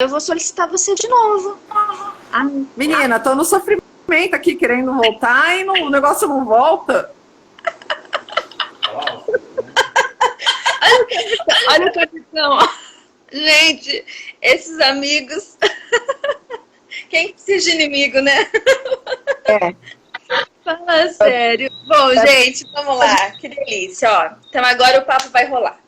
eu vou solicitar você de novo. Menina, tô no sofrimento aqui, querendo voltar e o negócio não volta. Olha o capitão. Gente, esses amigos. Quem precisa de inimigo, né? É. Fala sério. Bom, gente, vamos lá. Que delícia, ó. Então agora o papo vai rolar.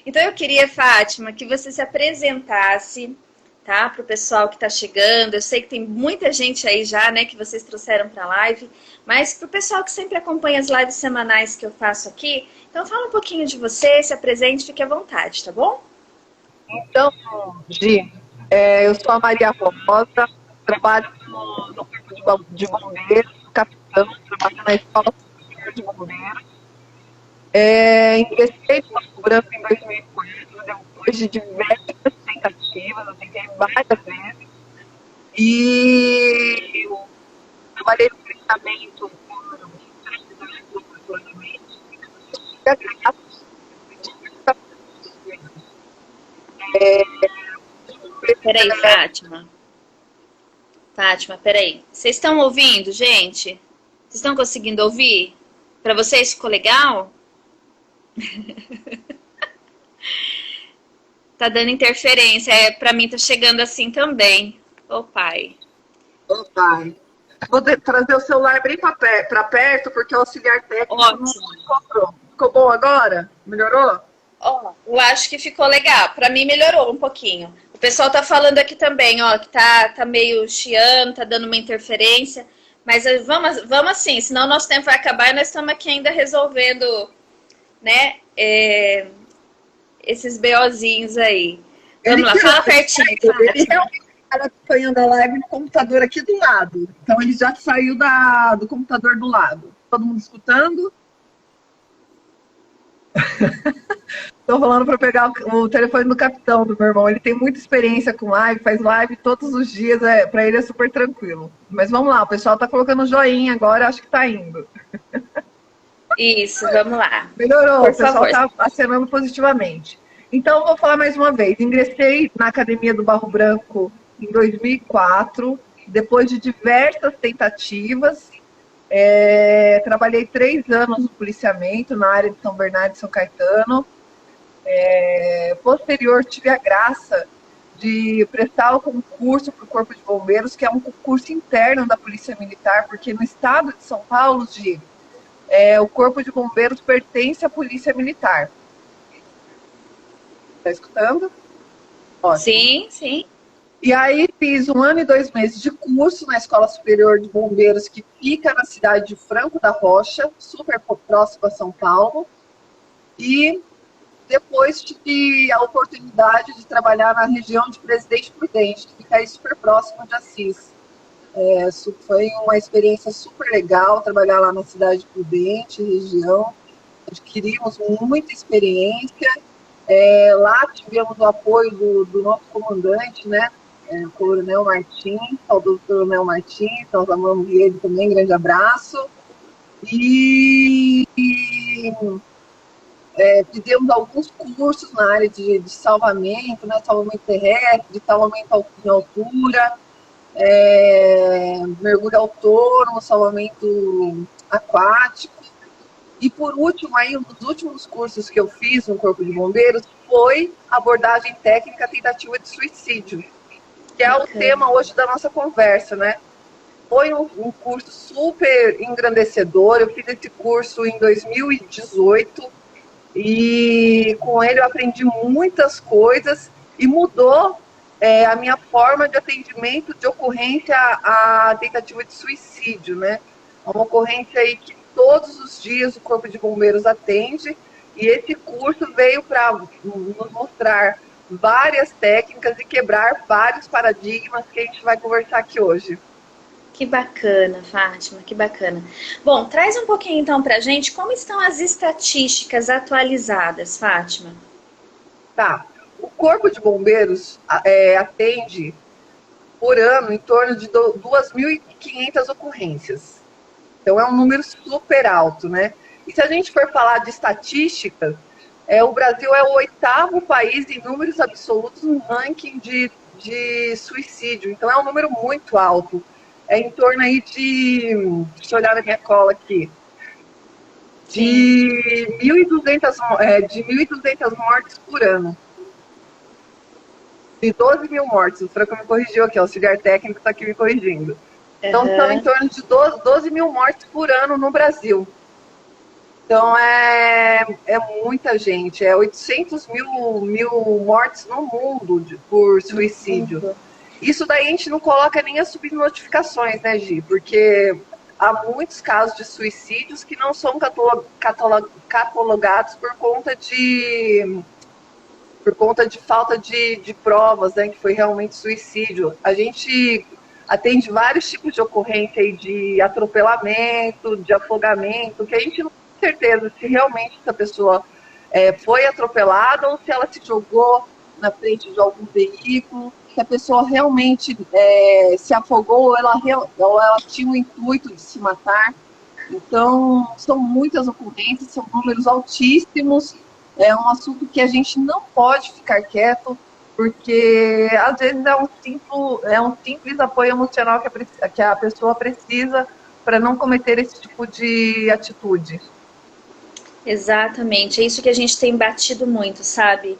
Então eu queria, Fátima, que você se apresentasse, tá? Para o pessoal que está chegando. Eu sei que tem muita gente aí já, né, que vocês trouxeram para a live, mas para o pessoal que sempre acompanha as lives semanais que eu faço aqui, então fala um pouquinho de você, se apresente, fique à vontade, tá bom? Então, Gi, eu sou a Maria Rosa, trabalho no Corpo de Bombeiros, capitão, trabalho na Escola Superior de Bombeiros. Ingressei no Pato Branco em 2004, depois de diversas tentativas, eu tentei várias vezes. E eu trabalhei no treinamento por 3 anos aproximadamente. Peraí, Fátima. Fátima, peraí. Vocês estão ouvindo, gente? Vocês estão conseguindo ouvir? Para vocês ficou legal? Tá dando interferência. Para mim tá chegando assim também. Ô, pai. Ô, pai. Vou trazer o celular bem para perto, porque o auxiliar técnico não comprou. Ficou bom agora? Melhorou? Ó, eu acho que ficou legal. Para mim melhorou um pouquinho. O pessoal tá falando aqui também, ó, que tá meio chiando, tá dando uma interferência. Mas vamos assim, senão o nosso tempo vai acabar e nós estamos aqui ainda resolvendo, né, esses BOzinhos aí. Vamos lá, fala pertinho. Ele realmente está acompanhando a live no computador aqui do lado. Então ele já saiu do computador do lado. Todo mundo escutando? Estou falando para pegar o telefone do capitão, do meu irmão. Ele tem muita experiência com live, faz live todos os dias, para ele é super tranquilo. Mas vamos lá, o pessoal está colocando joinha agora, acho que está indo. Isso, vamos lá. Melhorou, o pessoal está acenando positivamente. Então, vou falar mais uma vez. Ingressei na Academia do Barro Branco em 2004, depois de diversas tentativas. Trabalhei 3 anos no policiamento, na área de São Bernardo e São Caetano. Posterior, tive a graça de prestar o concurso para o Corpo de Bombeiros, que é um concurso interno da Polícia Militar, porque no estado de São Paulo, o Corpo de Bombeiros pertence à Polícia Militar. Está escutando? Ótimo. Sim, sim. E aí fiz 1 ano e 2 meses de curso na Escola Superior de Bombeiros, que fica na cidade de Franco da Rocha, super próximo a São Paulo. E depois tive a oportunidade de trabalhar na região de Presidente Prudente, que fica aí super próximo de Assis. Foi uma experiência super legal trabalhar lá na cidade de Prudente, região. Adquirimos muita experiência. Lá tivemos o apoio do nosso comandante, né? O Coronel Martim, saudoso Coronel Martim, nós amamos ele também, grande abraço. E fizemos alguns cursos na área de salvamento, né? Salvamento terrestre, de salvamento em altura, mergulho autônomo, salvamento aquático. E por último, aí, um dos últimos cursos que eu fiz no Corpo de Bombeiros foi abordagem técnica tentativa de suicídio, que é o tema hoje da nossa conversa, né? Foi um curso super engrandecedor. Eu fiz esse curso em 2018 e com ele eu aprendi muitas coisas e mudou a minha forma de atendimento de ocorrência à tentativa de suicídio, né? Uma ocorrência aí que todos os dias o Corpo de Bombeiros atende, e esse curso veio para nos mostrar várias técnicas e quebrar vários paradigmas que a gente vai conversar aqui hoje. Que bacana, Fátima, que bacana. Bom, traz um pouquinho então pra gente como estão as estatísticas atualizadas, Fátima. Tá. O Corpo de Bombeiros atende por ano em torno de 2.500 ocorrências. Então é um número super alto, né? E se a gente for falar de estatísticas, o Brasil é o 8º país em números absolutos no ranking de de suicídio. Então é um número muito alto. É em torno aí de, deixa eu olhar na minha cola aqui, de 1.200 mortes por ano. De 12 mil mortes. O Franco me corrigiu aqui, o auxiliar técnico está aqui me corrigindo. Então são em torno de 12 mil mortes por ano no Brasil. Então é muita gente, é 800 mil mortes no mundo por suicídio. Isso daí a gente não coloca nem as subnotificações, né, Gi? Porque há muitos casos de suicídios que não são catalogados por conta de falta de provas, né, que foi realmente suicídio. A gente atende vários tipos de ocorrência aí de atropelamento, de afogamento, que a gente não tem certeza se realmente essa pessoa foi atropelada ou se ela se jogou na frente de algum veículo, se a pessoa realmente se afogou ou ela tinha o intuito de se matar. Então, são muitas ocorrências, são números altíssimos. É um assunto que a gente não pode ficar quieto, porque às vezes é um simples apoio emocional que a pessoa precisa para não cometer esse tipo de atitude. Exatamente, é isso que a gente tem batido muito, sabe?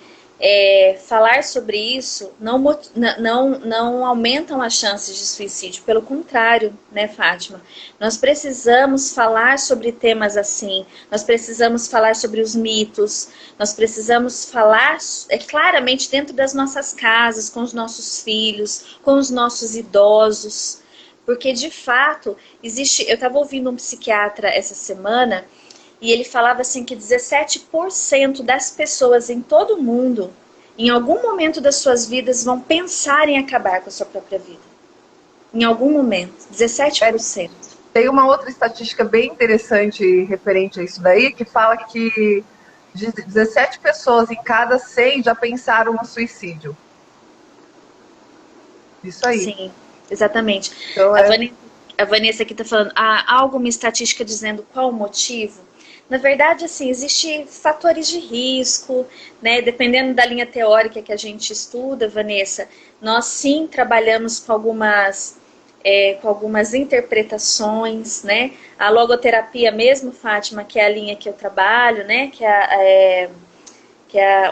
Falar sobre isso não aumentam as chances de suicídio, pelo contrário, né, Fátima? Nós precisamos falar sobre temas assim, nós precisamos falar sobre os mitos, nós precisamos falar claramente dentro das nossas casas, com os nossos filhos, com os nossos idosos, porque de fato existe. Eu estava ouvindo um psiquiatra essa semana e ele falava assim que 17% das pessoas em todo o mundo, em algum momento das suas vidas, vão pensar em acabar com a sua própria vida. Em algum momento, 17%. Tem uma outra estatística bem interessante referente a isso daí, que fala que de 17 pessoas em cada 100 já pensaram no suicídio. Isso aí. Sim, exatamente. Então, a Vanessa aqui está falando, há alguma estatística dizendo qual o motivo? Na verdade, assim, existem fatores de risco, né? Dependendo da linha teórica que a gente estuda, Vanessa, nós sim trabalhamos com algumas interpretações, né? A logoterapia mesmo, Fátima, que é a linha que eu trabalho, né?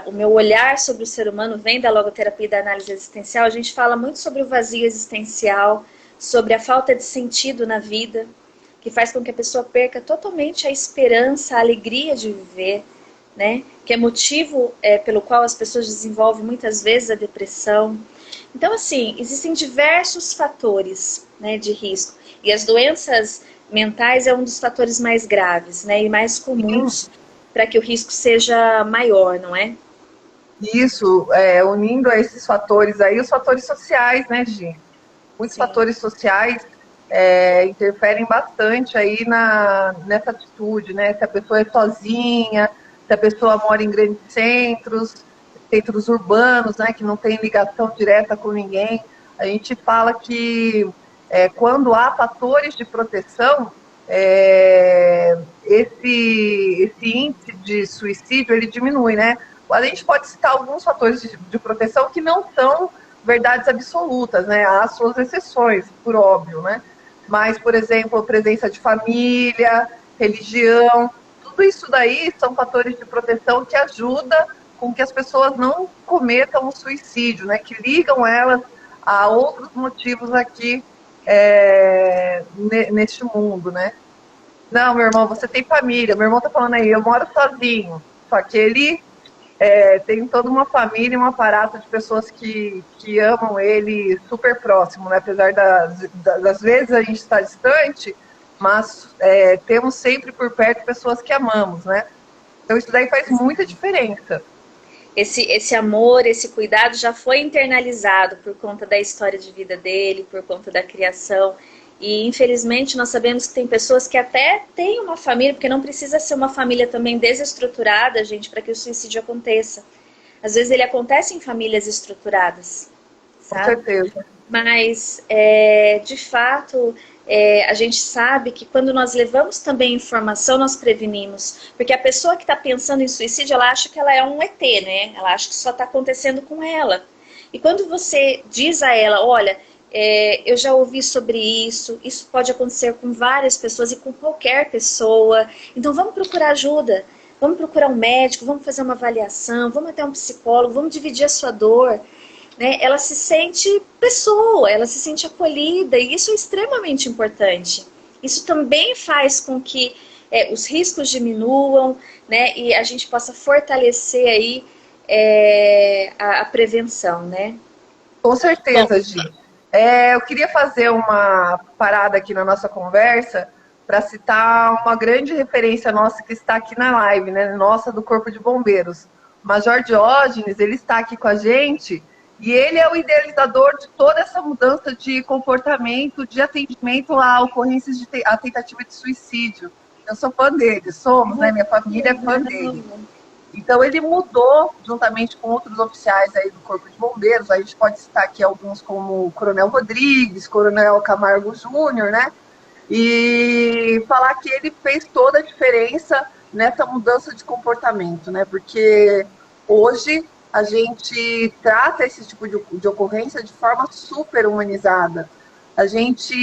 O meu olhar sobre o ser humano vem da logoterapia e da análise existencial. A gente fala muito sobre o vazio existencial, sobre a falta de sentido na vida, que faz com que a pessoa perca totalmente a esperança, a alegria de viver, né? Que é motivo pelo qual as pessoas desenvolvem muitas vezes a depressão. Então, assim, existem diversos fatores, né, de risco. E as doenças mentais é um dos fatores mais graves, né, e mais comuns para que o risco seja maior, não é? Isso, unindo a esses fatores aí, os fatores sociais, né, Gi? Muitos fatores sociais interferem bastante aí nessa atitude, né? Se a pessoa é sozinha, se a pessoa mora em grandes centros urbanos, né, que não tem ligação direta com ninguém. A gente fala que quando há fatores de proteção, esse índice de suicídio ele diminui, né? A gente pode citar alguns fatores de proteção que não são verdades absolutas, né? Há suas exceções, por óbvio, né? Mas, por exemplo, presença de família, religião, tudo isso daí são fatores de proteção que ajudam com que as pessoas não cometam o suicídio, né? Que ligam elas a outros motivos aqui neste mundo, né? Não, meu irmão, você tem família. Meu irmão tá falando aí, eu moro sozinho. Só que ele tem toda uma família, um aparato de pessoas que amam ele super próximo, né? Apesar das vezes a gente está distante, mas temos sempre por perto pessoas que amamos, né? Então isso daí faz muita diferença. Esse amor, esse cuidado já foi internalizado por conta da história de vida dele, por conta da criação. E infelizmente nós sabemos que tem pessoas que até têm uma família, porque não precisa ser uma família também desestruturada, gente, para que o suicídio aconteça. Às vezes ele acontece em famílias estruturadas, sabe? Com certeza. Mas, de fato, a gente sabe que quando nós levamos também informação, nós prevenimos. Porque a pessoa que está pensando em suicídio, ela acha que ela é um ET, né? Ela acha que só está acontecendo com ela. E quando você diz a ela, olha, eu já ouvi sobre isso, isso pode acontecer com várias pessoas e com qualquer pessoa, então vamos procurar ajuda, vamos procurar um médico, vamos fazer uma avaliação, vamos até um psicólogo, vamos dividir a sua dor, né? Ela se sente pessoa, ela se sente acolhida, e isso é extremamente importante. Isso também faz com que os riscos diminuam, né? E a gente possa fortalecer aí a prevenção, né? Com certeza, Gi. Eu queria fazer uma parada aqui na nossa conversa para citar uma grande referência nossa que está aqui na live, né? Nossa, do Corpo de Bombeiros. O Major Diógenes, ele está aqui com a gente e ele é o idealizador de toda essa mudança de comportamento, de atendimento a ocorrências de a tentativa de suicídio. Eu sou fã dele, somos, né? Minha família é fã dele. Então ele mudou, juntamente com outros oficiais aí do Corpo de Bombeiros, a gente pode citar aqui alguns como o Coronel Rodrigues, Coronel Camargo Júnior, né? E falar que ele fez toda a diferença nessa mudança de comportamento, né? Porque hoje a gente trata esse tipo de ocorrência de forma super humanizada. A gente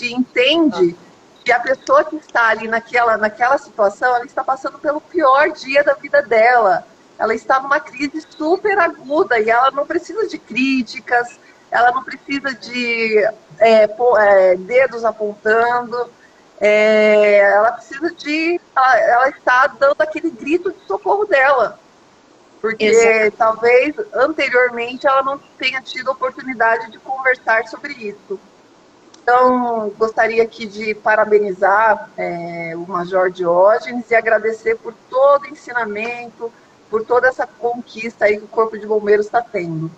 entende que a pessoa que está ali naquela situação, ela está passando pelo pior dia da vida dela. Ela está numa crise super aguda e ela não precisa de críticas, ela não precisa de dedos apontando, ela precisa ela está dando aquele grito de socorro dela. Porque Exato. Talvez anteriormente ela não tenha tido oportunidade de conversar sobre isso. Então, gostaria aqui de parabenizar o Major Diógenes e agradecer por todo o ensinamento, por toda essa conquista aí que o Corpo de Bombeiros está tendo.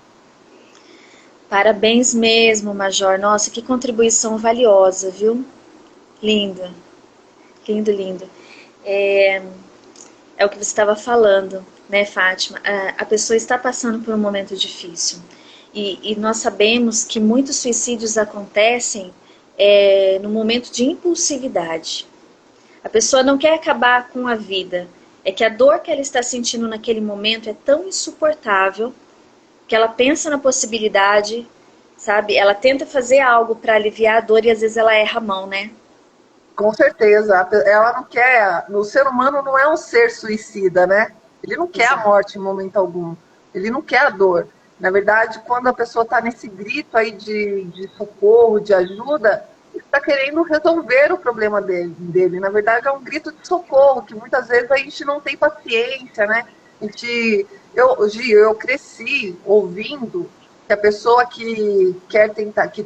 Parabéns mesmo, Major. Nossa, que contribuição valiosa, viu? Linda. Lindo, lindo. É o que você estava falando, né, Fátima? A pessoa está passando por um momento difícil. E nós sabemos que muitos suicídios acontecem no momento de impulsividade. A pessoa não quer acabar com a vida. É que a dor que ela está sentindo naquele momento é tão insuportável que ela pensa na possibilidade, sabe? Ela tenta fazer algo para aliviar a dor e às vezes ela erra a mão, né? Com certeza. Ela não quer... O ser humano não é um ser suicida, né? Ele não quer a morte em momento algum. Ele não quer a dor. Na verdade, quando a pessoa está nesse grito aí de socorro, de ajuda, ele está querendo resolver o problema dele. Na verdade, é um grito de socorro, que muitas vezes a gente não tem paciência, né? Eu cresci ouvindo que a pessoa que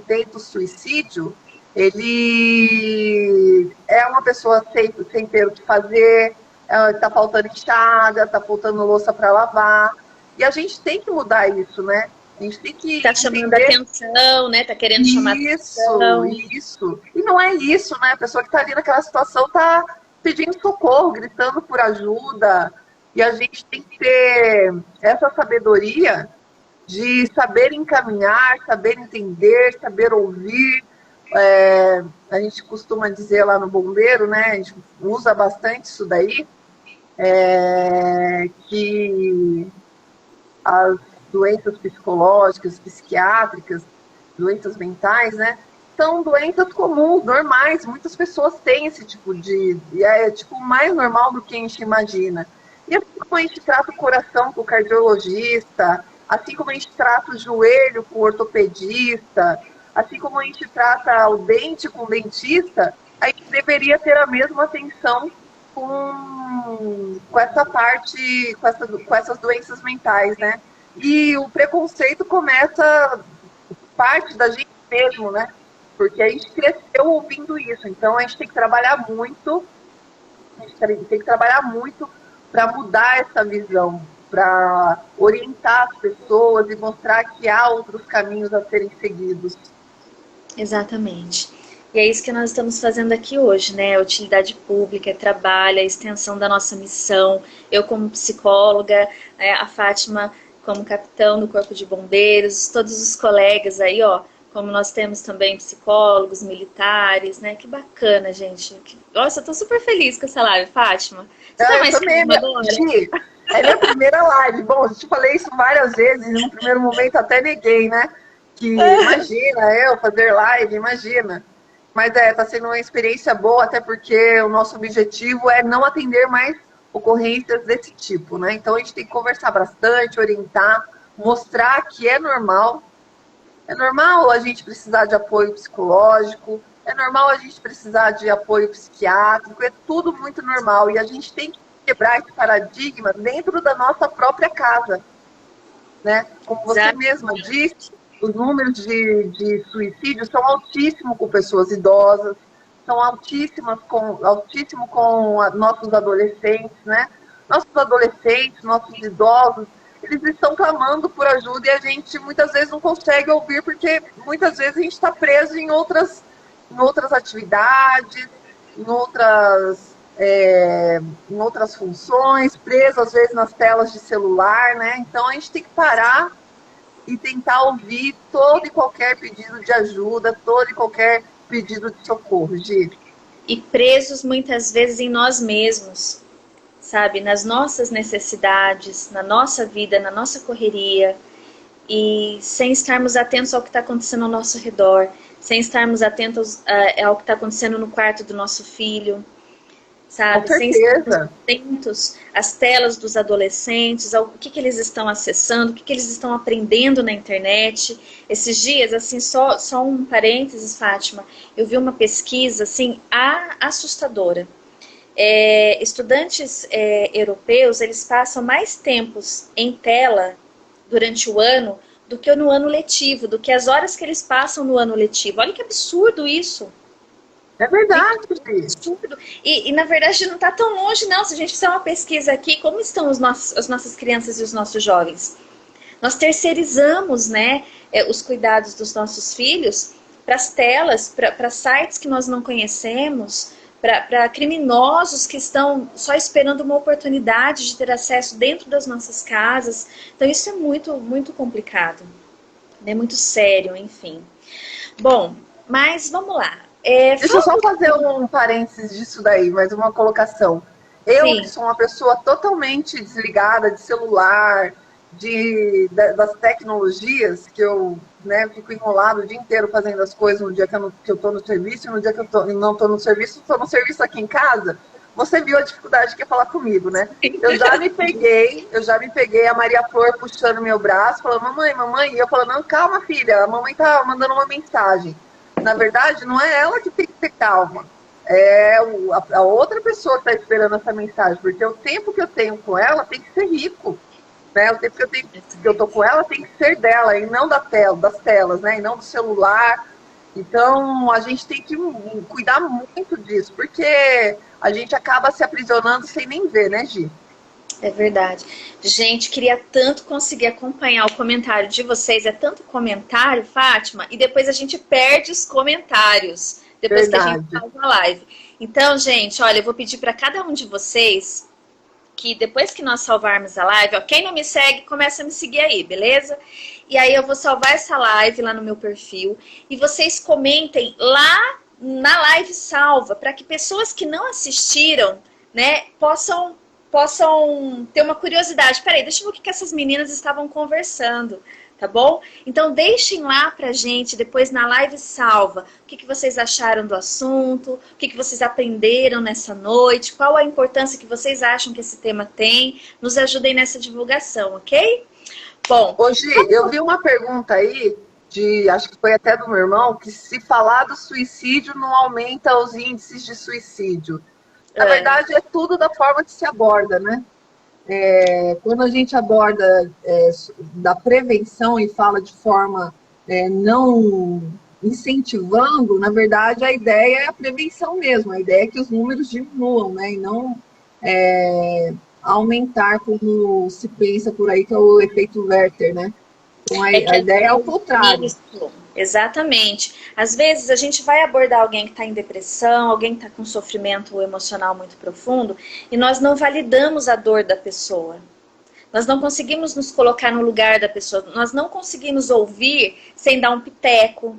tenta o suicídio, ele é uma pessoa sem ter o que fazer, está faltando enxada, está faltando louça para lavar. E a gente tem que mudar isso, né? A gente tem que tá chamando atenção, né? Tá querendo chamar atenção. Isso. E não é isso, né? A pessoa que está ali naquela situação está pedindo socorro, gritando por ajuda. E a gente tem que ter essa sabedoria de saber encaminhar, saber entender, saber ouvir. A gente costuma dizer lá no bombeiro, né? A gente usa bastante isso daí, que as doenças psicológicas, psiquiátricas, doenças mentais, né? São doenças comuns, normais. Muitas pessoas têm esse tipo mais normal do que a gente imagina. E assim como a gente trata o coração com o cardiologista, assim como a gente trata o joelho com o ortopedista, assim como a gente trata o dente com o dentista, a gente deveria ter a mesma atenção com essa parte, com essas doenças mentais, né? E o preconceito começa parte da gente mesmo, né? Porque a gente cresceu ouvindo isso. Então a gente tem que trabalhar muito, para mudar essa visão, para orientar as pessoas e mostrar que há outros caminhos a serem seguidos. Exatamente. E é isso que nós estamos fazendo aqui hoje, né? A utilidade pública, trabalho, a extensão da nossa missão. Eu como psicóloga, a Fátima como capitão do Corpo de Bombeiros, todos os colegas aí, ó, como nós temos também psicólogos, militares, né? Que bacana, gente. Nossa, eu tô super feliz com essa live, Fátima. Você tá mais também, É minha primeira live. Bom, eu te falei isso várias vezes, e no primeiro momento até neguei, né? Que imagina eu fazer live, imagina. Mas tá sendo uma experiência boa, até porque o nosso objetivo é não atender mais ocorrências desse tipo, né? Então a gente tem que conversar bastante, orientar, mostrar que é normal. É normal a gente precisar de apoio psicológico, é normal a gente precisar de apoio psiquiátrico, é tudo muito normal. E a gente tem que quebrar esse paradigma dentro da nossa própria casa, né? Como você mesma disse, os números de suicídio são altíssimos com pessoas idosas, são altíssimo com nossos adolescentes, né? Nossos adolescentes, nossos idosos, eles estão clamando por ajuda e a gente muitas vezes não consegue ouvir, porque muitas vezes a gente está preso em outras atividades, em outras funções, preso às vezes nas telas de celular, né? Então a gente tem que parar e tentar ouvir todo e qualquer pedido de ajuda, todo e qualquer pedido de socorro, Gi. E presos muitas vezes em nós mesmos, sabe? Nas nossas necessidades, na nossa vida, na nossa correria, e sem estarmos atentos ao que está acontecendo ao nosso redor, sem estarmos atentos ao que está acontecendo no quarto do nosso filho, sabe? Com certeza. Sem estarmos atentos às telas dos adolescentes, ao que eles estão acessando, o que eles estão aprendendo na internet. Esses dias, assim, só um parênteses, Fátima, eu vi uma pesquisa, assim, assustadora. Estudantes europeus, eles passam mais tempos em tela durante o ano do que no ano letivo, do que as horas que eles passam no ano letivo. Olha que absurdo isso. É verdade. E na verdade não está tão longe não. Se a gente fizer uma pesquisa aqui, como estão as nossas crianças e os nossos jovens? Nós terceirizamos, né, os cuidados dos nossos filhos para as telas, para sites que nós não conhecemos, para criminosos que estão só esperando uma oportunidade de ter acesso dentro das nossas casas. Então isso é muito, muito complicado. É muito sério, enfim. Bom, mas vamos lá. Deixa eu só fazer um parênteses disso daí, mais uma colocação. Eu, que sou uma pessoa totalmente desligada de celular, das tecnologias, que eu fico enrolado o dia inteiro fazendo as coisas no dia que eu estou no serviço, e no dia que eu não estou no serviço aqui em casa. Você viu a dificuldade que é falar comigo, né? Eu já me peguei, a Maria Flor puxando meu braço, falando, mamãe, e eu falando, não, calma, filha, a mamãe tá mandando uma mensagem. Na verdade, não é ela que tem que ter calma, é a outra pessoa que está esperando essa mensagem, porque o tempo que eu tenho com ela tem que ser rico, né? O tempo que eu tô com ela tem que ser dela, e não das telas, né? E não do celular. Então, a gente tem que cuidar muito disso, porque a gente acaba se aprisionando sem nem ver, né, Gi? É verdade. Gente, queria tanto conseguir acompanhar o comentário de vocês. É tanto comentário, Fátima, e depois a gente perde os comentários depois que a gente faz a live. Então, gente, olha, eu vou pedir para cada um de vocês que depois que nós salvarmos a live, ó, quem não me segue, começa a me seguir aí, beleza? E aí eu vou salvar essa live lá no meu perfil e vocês comentem lá na live salva, para que pessoas que não assistiram, né, possam ter uma curiosidade. Peraí, deixa eu ver o que essas meninas estavam conversando, tá bom? Então deixem lá pra gente, depois na live salva, o que vocês acharam do assunto, o que vocês aprenderam nessa noite, qual a importância que vocês acham que esse tema tem. Nos ajudem nessa divulgação, ok? Bom, hoje eu vi uma pergunta aí, acho que foi até do meu irmão, que se falar do suicídio não aumenta os índices de suicídio. Na verdade, é tudo da forma que se aborda, né? Quando a gente aborda da prevenção e fala de forma não incentivando, na verdade, a ideia é a prevenção mesmo. A ideia é que os números diminuam, né? E não aumentar, como se pensa por aí, que é o efeito Werther, né? Então, a ideia é o contrário. Isso. Exatamente. Às vezes a gente vai abordar alguém que está em depressão, alguém que está com sofrimento emocional muito profundo, e nós não validamos a dor da pessoa. Nós não conseguimos nos colocar no lugar da pessoa, nós não conseguimos ouvir sem dar um piteco,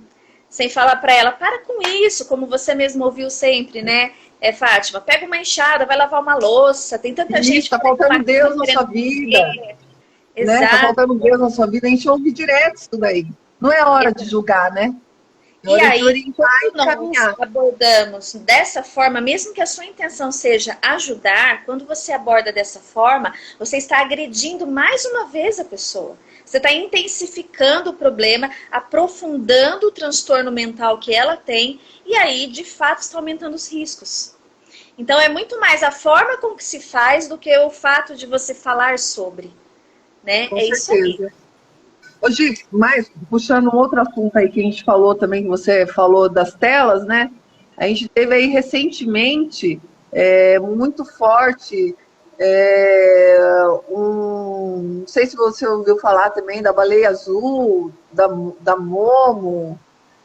sem falar para ela, para com isso, como você mesmo ouviu sempre, né? Fátima, pega uma enxada, vai lavar uma louça, tem tanta gente... Está faltando Deus na sua vida. Né? Tá faltando Deus na sua vida, a gente ouve direto isso daí. Não é hora de julgar, né? E aí, quando nós abordamos dessa forma, mesmo que a sua intenção seja ajudar, quando você aborda dessa forma, você está agredindo mais uma vez a pessoa. Você está intensificando o problema, aprofundando o transtorno mental que ela tem, e aí, de fato, está aumentando os riscos. Então, é muito mais a forma com que se faz do que o fato de você falar sobre. Né? Com certeza. Isso aí. Ô, Gi, mas puxando um outro assunto aí que a gente falou também, que você falou das telas, né? A gente teve aí recentemente, muito forte, não sei se você ouviu falar também da baleia azul, da Momo.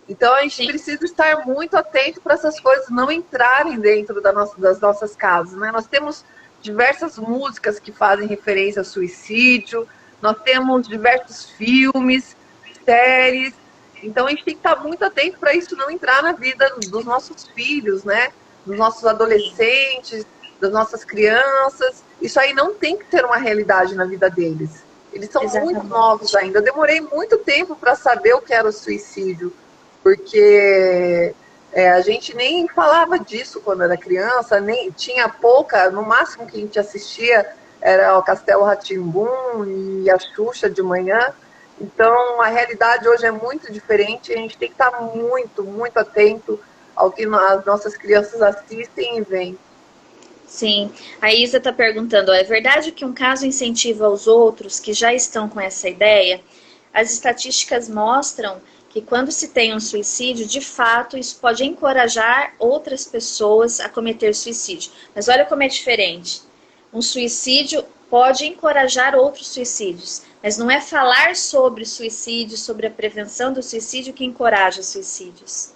Então a gente precisa estar muito atento para essas coisas não entrarem dentro das nossas casas, né? Nós temos diversas músicas que fazem referência a suicídio, nós temos diversos filmes, séries, então a gente tem que estar muito atento para isso não entrar na vida dos nossos filhos, né? Dos nossos adolescentes, das nossas crianças. Isso aí não tem que ter uma realidade na vida deles. Eles são muito novos ainda. Eu demorei muito tempo para saber o que era o suicídio, porque a gente nem falava disso quando era criança, nem tinha pouca, no máximo que a gente assistia era o Castelo Rá-Tim-Bum e a Xuxa de manhã. Então a realidade hoje é muito diferente, a gente tem que estar muito, muito atento ao que as nossas crianças assistem e veem. Sim, a Isa está perguntando, é verdade que um caso incentiva os outros que já estão com essa ideia? As estatísticas mostram que quando se tem um suicídio, de fato, isso pode encorajar outras pessoas a cometer suicídio. Mas olha como é diferente. Um suicídio pode encorajar outros suicídios, mas não é falar sobre suicídio, sobre a prevenção do suicídio que encoraja suicídios.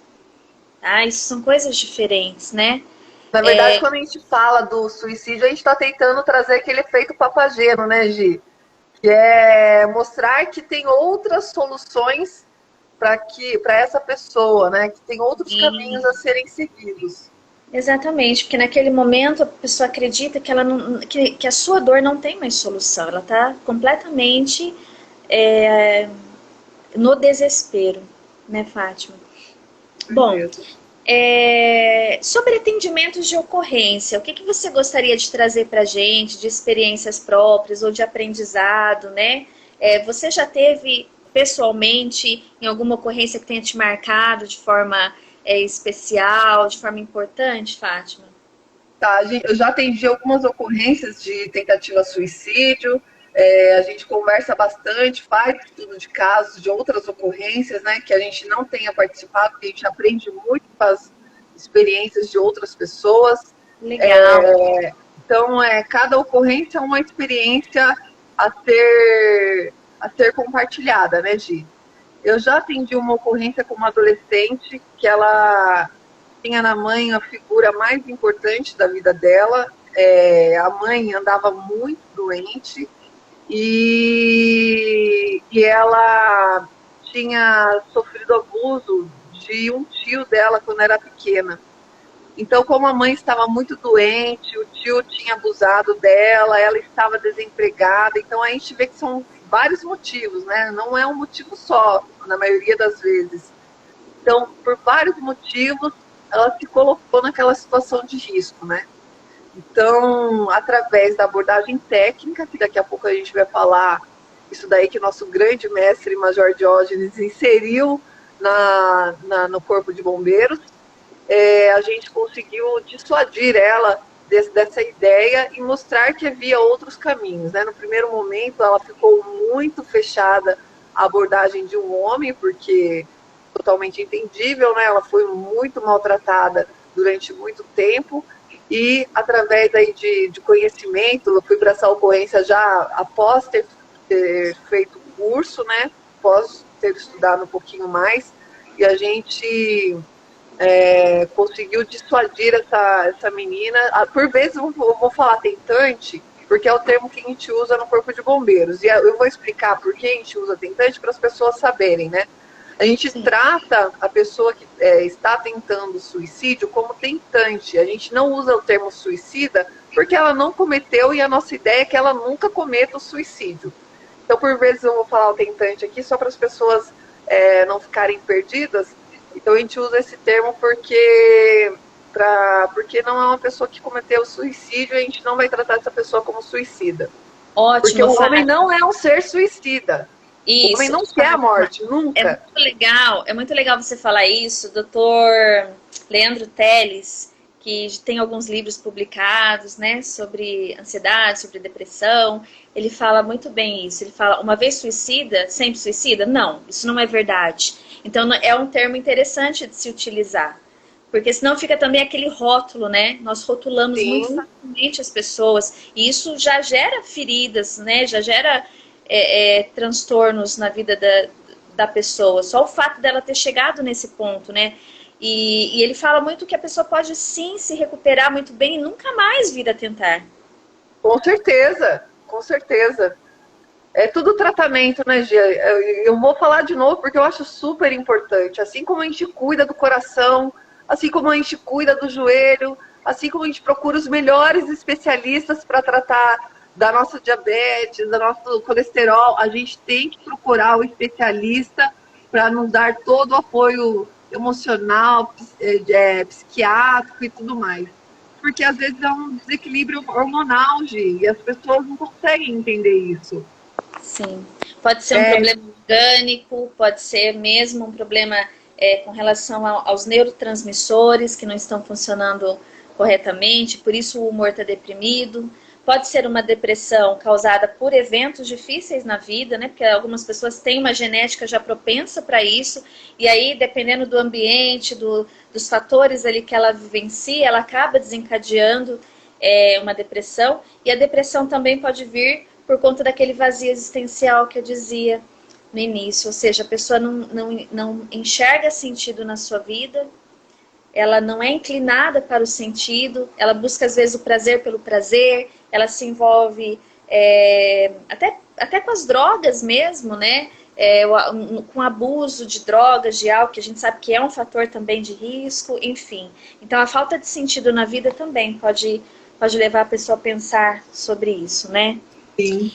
Tá? Isso são coisas diferentes, né? Na verdade, quando a gente fala do suicídio, a gente está tentando trazer aquele efeito papageiro, né, Gi? Que é mostrar que tem outras soluções para essa pessoa, né? Que tem outros caminhos a serem seguidos. Exatamente, porque naquele momento a pessoa acredita que, que a sua dor não tem mais solução. Ela está completamente no desespero, né, Fátima? Bom, sobre atendimentos de ocorrência, o que você gostaria de trazer para a gente, de experiências próprias ou de aprendizado, né? Você já teve pessoalmente em alguma ocorrência que tenha te marcado de forma especial, de forma importante, Fátima? Tá, eu já atendi algumas ocorrências de tentativa de suicídio, a gente conversa bastante, faz estudo de casos de outras ocorrências, né, que a gente não tenha participado, porque a gente aprende muito com as experiências de outras pessoas. Legal. Então, cada ocorrência é uma experiência a ser compartilhada, né, Gi? Eu já atendi uma ocorrência com uma adolescente que ela tinha na mãe a figura mais importante da vida dela. A mãe andava muito doente e ela tinha sofrido abuso de um tio dela quando era pequena. Então, como a mãe estava muito doente, o tio tinha abusado dela, ela estava desempregada. Então, a gente vê que são vários motivos, né? Não é um motivo só, na maioria das vezes. Então, por vários motivos, ela se colocou naquela situação de risco, né? Então, através da abordagem técnica, que daqui a pouco a gente vai falar, isso daí que nosso grande mestre Major Diógenes inseriu no Corpo de Bombeiros, a gente conseguiu dissuadir ela dessa ideia e mostrar que havia outros caminhos, né? No primeiro momento, ela ficou muito fechada à abordagem de um homem, porque totalmente entendível, né? Ela foi muito maltratada durante muito tempo e, através aí de conhecimento, eu fui para essa ocorrência já após ter feito o curso, né? Após ter estudado um pouquinho mais, e a gente conseguiu dissuadir essa menina. Por vezes eu vou falar tentante, porque é o termo que a gente usa no Corpo de Bombeiros. E eu vou explicar por que a gente usa tentante para as pessoas saberem, né? A gente trata a pessoa que está tentando suicídio como tentante. A gente não usa o termo suicida porque ela não cometeu e a nossa ideia é que ela nunca cometa o suicídio. Então, por vezes, eu vou falar o tentante aqui só para as pessoas não ficarem perdidas. Então, a gente usa esse termo porque não é uma pessoa que cometeu suicídio, a gente não vai tratar essa pessoa como suicida. Ótimo. Porque o homem não é um ser suicida. Isso. O homem não quer a morte, nunca. É muito legal você falar isso. O doutor Leandro Teles, que tem alguns livros publicados, né, sobre ansiedade, sobre depressão, ele fala muito bem isso. Ele fala, uma vez suicida, sempre suicida? Não, isso não é verdade. Então, é um termo interessante de se utilizar. Porque senão fica também aquele rótulo, né? Nós rotulamos Sim. muito facilmente as pessoas. E isso já gera feridas, né? Já gera transtornos na vida da pessoa. Só o fato dela ter chegado nesse ponto, né? E ele fala muito que a pessoa pode sim se recuperar muito bem e nunca mais vir a tentar. Com certeza, com certeza. É tudo tratamento, né, Gia? Eu vou falar de novo porque eu acho super importante. Assim como a gente cuida do coração, assim como a gente cuida do joelho, assim como a gente procura os melhores especialistas para tratar da nossa diabetes, do nosso colesterol, a gente tem que procurar o especialista para nos dar todo o apoio emocional, psiquiátrico e tudo mais. Porque às vezes é um desequilíbrio hormonal, Gi, e as pessoas não conseguem entender isso. Sim. Pode ser um problema orgânico, pode ser mesmo um problema com relação aos neurotransmissores que não estão funcionando corretamente, por isso o humor está deprimido. Pode ser uma depressão causada por eventos difíceis na vida, né? Porque algumas pessoas têm uma genética já propensa para isso, e aí, dependendo do ambiente, dos fatores ali que ela vivencia, ela acaba desencadeando uma depressão. E a depressão também pode vir por conta daquele vazio existencial que eu dizia no início. Ou seja, a pessoa não enxerga sentido na sua vida, ela não é inclinada para o sentido, ela busca às vezes o prazer pelo prazer, ela se envolve até com as drogas mesmo, né? Com abuso de drogas, de álcool, que a gente sabe que é um fator também de risco, enfim. Então a falta de sentido na vida também pode levar a pessoa a pensar sobre isso, né? Sim.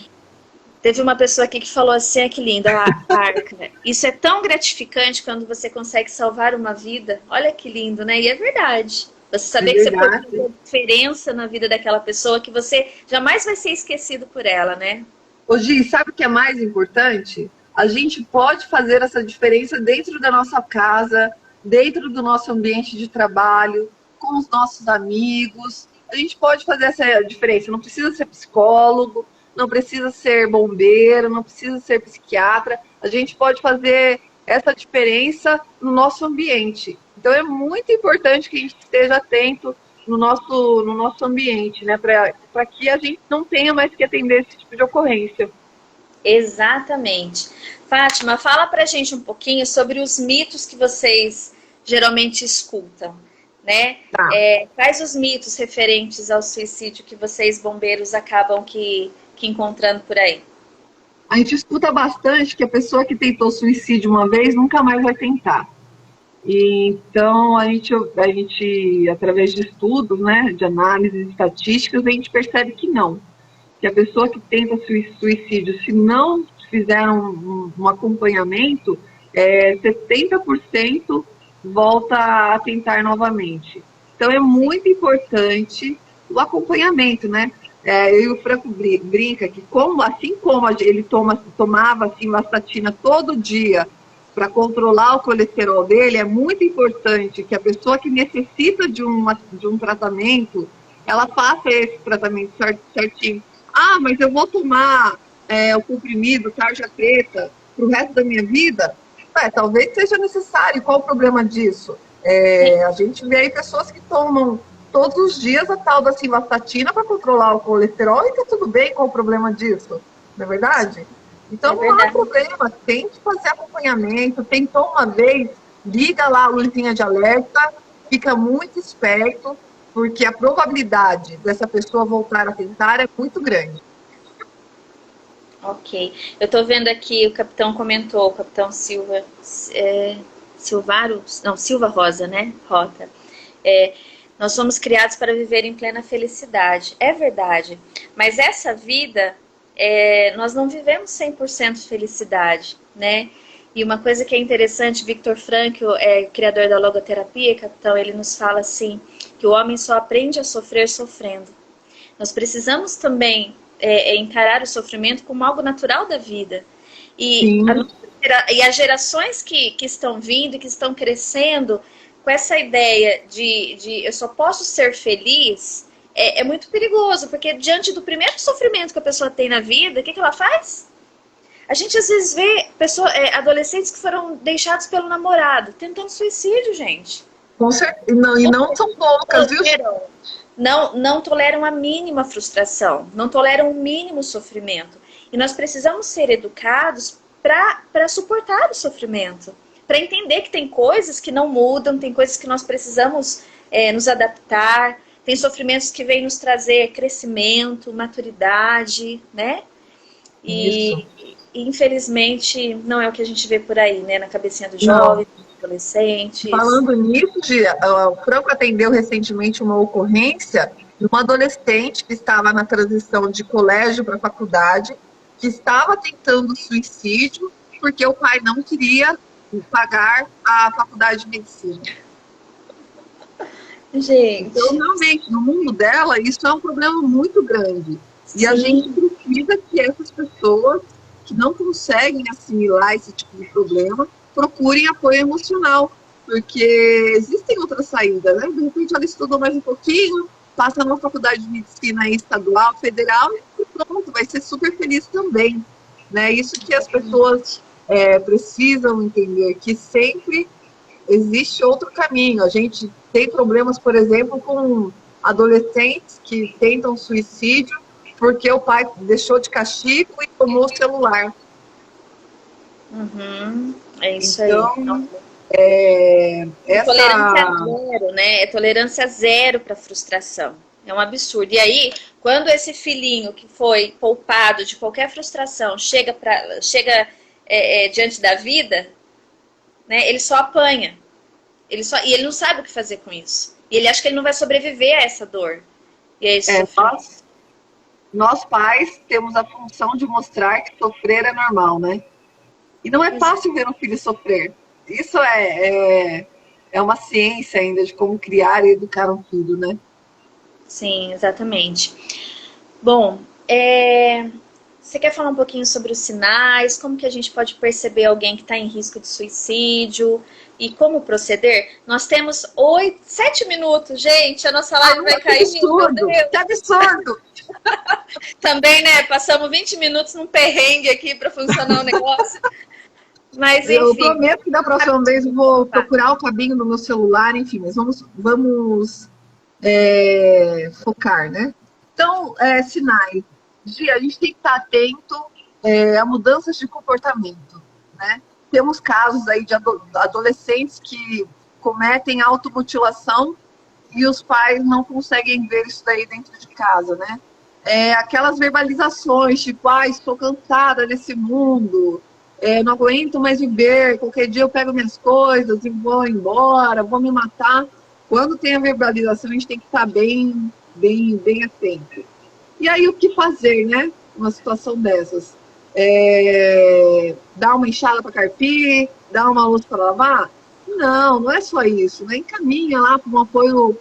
Teve uma pessoa aqui que falou assim, que lindo, a Arca. Isso é tão gratificante quando você consegue salvar uma vida. Olha que lindo, né? E é verdade. Você saber que você pode fazer diferença na vida daquela pessoa, que você jamais vai ser esquecido por ela, né? Ô Gi, sabe o que é mais importante? A gente pode fazer essa diferença dentro da nossa casa, dentro do nosso ambiente de trabalho, com os nossos amigos. A gente pode fazer essa diferença. Não precisa ser psicólogo, não precisa ser bombeiro, não precisa ser psiquiatra. A gente pode fazer essa diferença no nosso ambiente. Então é muito importante que a gente esteja atento no nosso ambiente, né? Para que a gente não tenha mais que atender esse tipo de ocorrência. Exatamente. Fátima, fala pra gente um pouquinho sobre os mitos que vocês geralmente escutam, né? Tá. Quais os mitos referentes ao suicídio que vocês, bombeiros, acabam que encontrando por aí? A gente escuta bastante que a pessoa que tentou suicídio uma vez nunca mais vai tentar. Então, a gente através de estudos, né, de análises estatísticas, a gente percebe que não. Que a pessoa que tenta suicídio, se não fizer um acompanhamento, 70% volta a tentar novamente. Então, é muito importante o acompanhamento, né? E o Franco brinca que assim como ele tomava assim, vastatina todo dia para controlar o colesterol dele, é muito importante que a pessoa que necessita de um tratamento, ela faça esse tratamento certinho. Ah, mas eu vou tomar o comprimido, tarja preta, para o resto da minha vida? Talvez seja necessário. Qual o problema disso? A gente vê aí pessoas que tomam todos os dias a tal da simvastatina para controlar o colesterol e tá tudo bem, qual o problema disso? Não é verdade? Então não há problema, tem que fazer acompanhamento, tentou uma vez, liga lá a luzinha de alerta, fica muito esperto, porque a probabilidade dessa pessoa voltar a tentar é muito grande. Ok. Eu tô vendo aqui, o capitão comentou, o capitão Silva, Silvaro, não, Silva Rosa, né? Rota. É, nós somos criados para viver em plena felicidade. É verdade. Mas essa vida, nós não vivemos 100% felicidade, né? E uma coisa que é interessante, Viktor Frankl, o criador da logoterapia, capitão, ele nos fala assim, que o homem só aprende a sofrer sofrendo. Nós precisamos também encarar o sofrimento como algo natural da vida. E, Sim. e as gerações que estão vindo, que estão crescendo, com essa ideia de eu só posso ser feliz, é muito perigoso, porque diante do primeiro sofrimento que a pessoa tem na vida, o que ela faz? A gente às vezes vê adolescentes que foram deixados pelo namorado, tentando suicídio, gente. Com certeza. Não, e não são poucas, viu? Não toleram a mínima frustração, não toleram o mínimo sofrimento. E nós precisamos ser educados para suportar o sofrimento, para entender que tem coisas que não mudam, tem coisas que nós precisamos nos adaptar, tem sofrimentos que vêm nos trazer crescimento, maturidade, né? E infelizmente não é o que a gente vê por aí, né? Na cabecinha do jovem, do adolescente. Falando nisso, o Franco atendeu recentemente uma ocorrência de uma adolescente que estava na transição de colégio para faculdade, que estava tentando suicídio porque o pai não queria pagar a faculdade de medicina. Gente. Então, realmente, no mundo dela, isso é um problema muito grande. Sim. E a gente precisa que essas pessoas que não conseguem assimilar esse tipo de problema procurem apoio emocional, porque existem outras saídas, né? De repente ela estudou mais um pouquinho, passa numa faculdade de medicina aí, estadual, federal, e pronto, vai ser super feliz também, né? Isso que as pessoas precisam entender, que sempre existe outro caminho. A gente tem problemas, por exemplo, com adolescentes que tentam suicídio porque o pai deixou de castigo e tomou o celular. É isso então, aí. Tolerância zero, né? É tolerância zero para frustração. É um absurdo. E aí, quando esse filhinho que foi poupado de qualquer frustração chega diante da vida, né? Ele só apanha. E ele não sabe o que fazer com isso. E ele acha que ele não vai sobreviver a essa dor. E é isso. Nós pais temos a função de mostrar que sofrer é normal, né? E não é fácil ver um filho sofrer. Isso é uma ciência ainda de como criar e educar um filho, né? Sim, exatamente. Bom, você quer falar um pouquinho sobre os sinais? Como que a gente pode perceber alguém que está em risco de suicídio? E como proceder? Nós temos 7 minutos, gente. A nossa live vai cair. Que absurdo! Também, né? Passamos 20 minutos num perrengue aqui para funcionar o negócio. Mas, enfim. Eu prometo que da próxima vez eu vou procurar o cabinho no meu celular, enfim, mas vamos focar, né? Então, sinais. A gente tem que estar atento a mudanças de comportamento, né? Temos casos aí de adolescentes que cometem automutilação e os pais não conseguem ver isso daí dentro de casa, né? Aquelas verbalizações, tipo, estou cansada desse mundo, não aguento mais viver, qualquer dia eu pego minhas coisas e vou embora, vou me matar. Quando tem a verbalização, a gente tem que estar bem atento. E aí, o que fazer, né? Uma situação dessas? Dar uma enxada para carpir, dar uma louça para lavar? Não é só isso, né? Encaminha lá para um apoio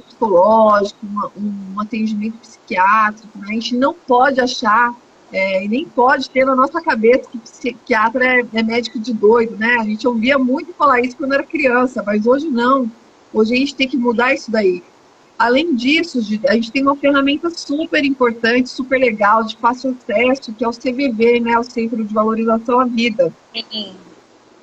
psicológico, um atendimento psiquiátrico, né? A gente não pode achar e nem pode ter na nossa cabeça que psiquiatra é médico de doido, né? A gente ouvia muito falar isso quando era criança, mas hoje não. Hoje a gente tem que mudar isso daí. Além disso, a gente tem uma ferramenta super importante, super legal, de fácil acesso, que é o CVV, né? O Centro de Valorização à Vida. Sim.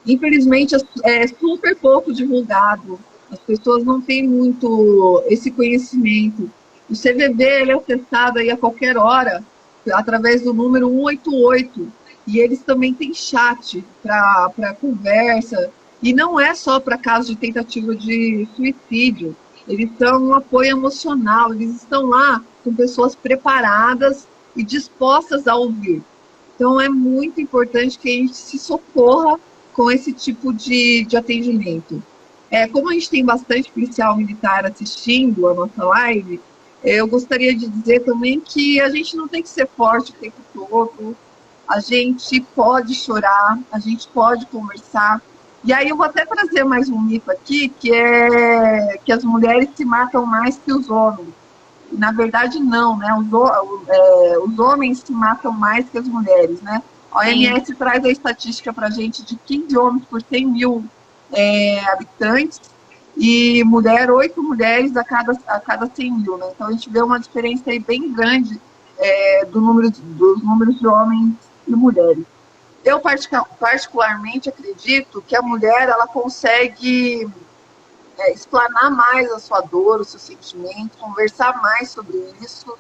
Infelizmente, é super pouco divulgado. As pessoas não têm muito esse conhecimento. O CVV ele é acessado aí a qualquer hora, através do número 188. E eles também têm chat para conversa. E não é só para casos de tentativa de suicídio. Eles são um apoio emocional. Eles estão lá com pessoas preparadas e dispostas a ouvir. Então, é muito importante que a gente se socorra com esse tipo de atendimento. Como a gente tem bastante policial militar assistindo a nossa live, eu gostaria de dizer também que a gente não tem que ser forte o tempo todo, a gente pode chorar, a gente pode conversar. E aí eu vou até trazer mais um mito aqui, que é que as mulheres se matam mais que os homens. Na verdade, não, né? Os homens se matam mais que as mulheres, né? A OMS traz a estatística para a gente de 15 homens por 100 mil habitantes e 8 mulheres a cada 100 mil, né? Então a gente vê uma diferença aí bem grande dos números de homens e mulheres. Eu particularmente acredito que a mulher ela consegue explanar mais a sua dor, o seu sentimento, conversar mais sobre isso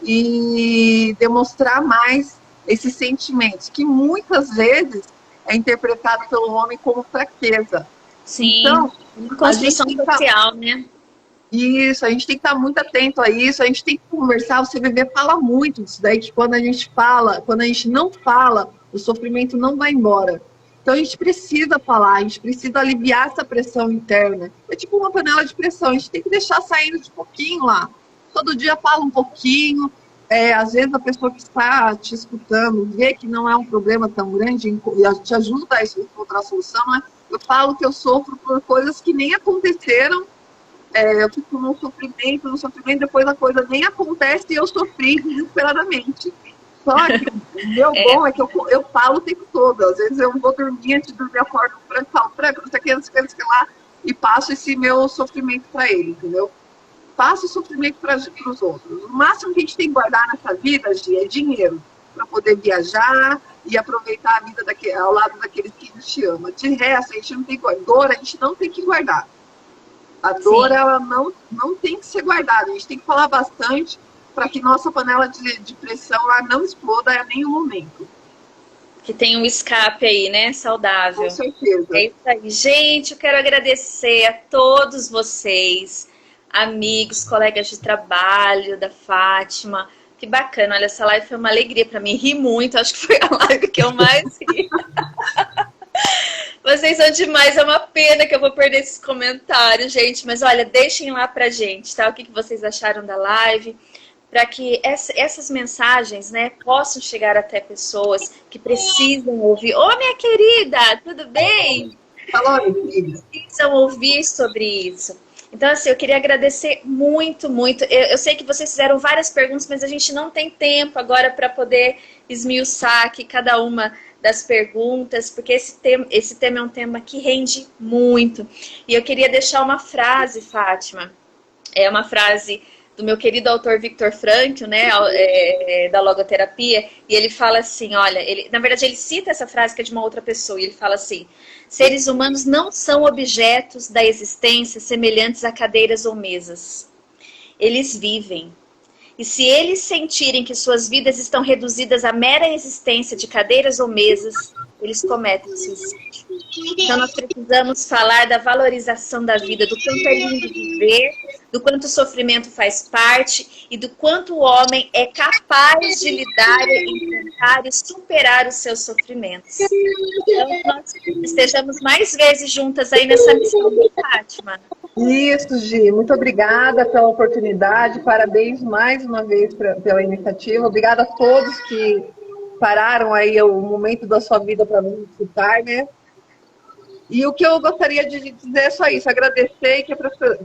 e demonstrar mais esses sentimentos, que muitas vezes é interpretado pelo homem como fraqueza. Sim, então, construção social, né? Isso, a gente tem que estar muito atento a isso, a gente tem que conversar, o CVV fala muito disso daí, que quando a gente não fala, o sofrimento não vai embora. Então a gente precisa falar, a gente precisa aliviar essa pressão interna. É tipo uma panela de pressão, a gente tem que deixar saindo de pouquinho lá. Todo dia fala um pouquinho, às vezes a pessoa que está te escutando vê que não é um problema tão grande e te ajuda a encontrar a solução, né? Eu falo que eu sofro por coisas que nem aconteceram, eu fico no sofrimento, depois a coisa nem acontece e eu sofri desesperadamente. Só que o meu bom é que eu falo o tempo todo. Às vezes eu vou dormir, antes de dormir, acordo e falo, não sei o que lá, e passo esse meu sofrimento para ele, entendeu? Passo o sofrimento para os outros. O máximo que a gente tem que guardar nessa vida, Gi, é dinheiro, para poder viajar e aproveitar a vida ao lado daqueles que a gente ama. De resto, a gente não tem dor, a gente não tem que guardar. A dor, ela não tem que ser guardada. A gente tem que falar bastante para que nossa panela de pressão lá não exploda a nenhum momento. Que tem um escape aí, né? Saudável. Com certeza. É isso aí. Gente, eu quero agradecer a todos vocês, amigos, colegas de trabalho da Fátima. Que bacana, olha, essa live foi uma alegria para mim. Ri muito, acho que foi a live que eu mais ri. Vocês são demais, é uma pena que eu vou perder esses comentários, gente. Mas olha, deixem lá pra gente, tá? O que vocês acharam da live, para que essas mensagens, né, possam chegar até pessoas que precisam ouvir. Ô, minha querida, tudo bem? Alô, filha. Precisam ouvir sobre isso. Então, assim, eu queria agradecer muito, muito. Eu sei que vocês fizeram várias perguntas, mas a gente não tem tempo agora para poder esmiuçar aqui cada uma das perguntas, porque esse tema é um tema que rende muito. E eu queria deixar uma frase, Fátima. É uma frase do meu querido autor Viktor Frankl, né, da logoterapia, e ele fala assim, olha, na verdade ele cita essa frase que é de uma outra pessoa, e ele fala assim, seres humanos não são objetos da existência semelhantes a cadeiras ou mesas. Eles vivem. E se eles sentirem que suas vidas estão reduzidas à mera existência de cadeiras ou mesas, eles cometem suicídio. Então nós precisamos falar da valorização da vida, do quanto é lindo viver, do quanto o sofrimento faz parte e do quanto o homem é capaz de lidar, enfrentar e superar os seus sofrimentos. Então nós estejamos mais vezes juntas aí nessa missão, Fátima. Isso, Gi. Muito obrigada pela oportunidade. Parabéns mais uma vez pela iniciativa. Obrigada a todos que pararam aí o momento da sua vida para nos escutar, né? E o que eu gostaria de dizer é só isso, agradecer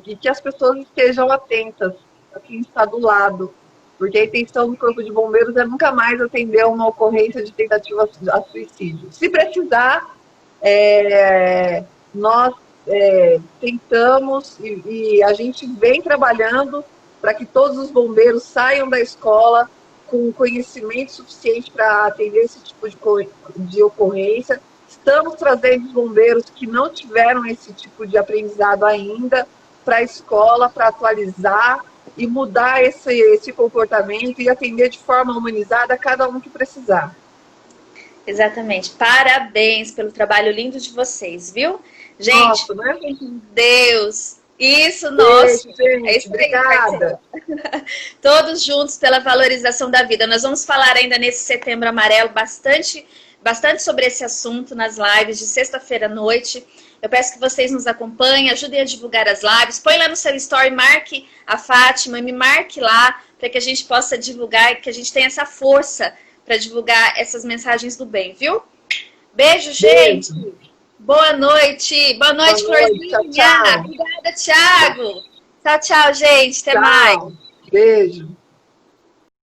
e que as pessoas estejam atentas a quem está do lado, porque a intenção do Corpo de Bombeiros é nunca mais atender uma ocorrência de tentativa de suicídio. Se precisar, nós tentamos e a gente vem trabalhando para que todos os bombeiros saiam da escola com conhecimento suficiente para atender esse tipo de ocorrência. Estamos trazendo os bombeiros que não tiveram esse tipo de aprendizado ainda para a escola, para atualizar e mudar esse comportamento e atender de forma humanizada a cada um que precisar. Exatamente. Parabéns pelo trabalho lindo de vocês, viu? Gente, Nossa, né? Deus. Isso, nossa. Beijo, gente. É isso aí, Obrigada. Todos juntos pela valorização da vida. Nós vamos falar ainda nesse Setembro Amarelo bastante sobre esse assunto nas lives de sexta-feira à noite. Eu peço que vocês nos acompanhem, ajudem a divulgar as lives. Põe lá no seu story, marque a Fátima, me marque lá, para que a gente possa divulgar, que a gente tenha essa força para divulgar essas mensagens do bem, viu? Beijo, gente! Beijo. Boa noite! Boa noite, Florzinha! Tchau, tchau. Obrigada, Thiago! Tchau, tchau, gente! Até mais! Beijo.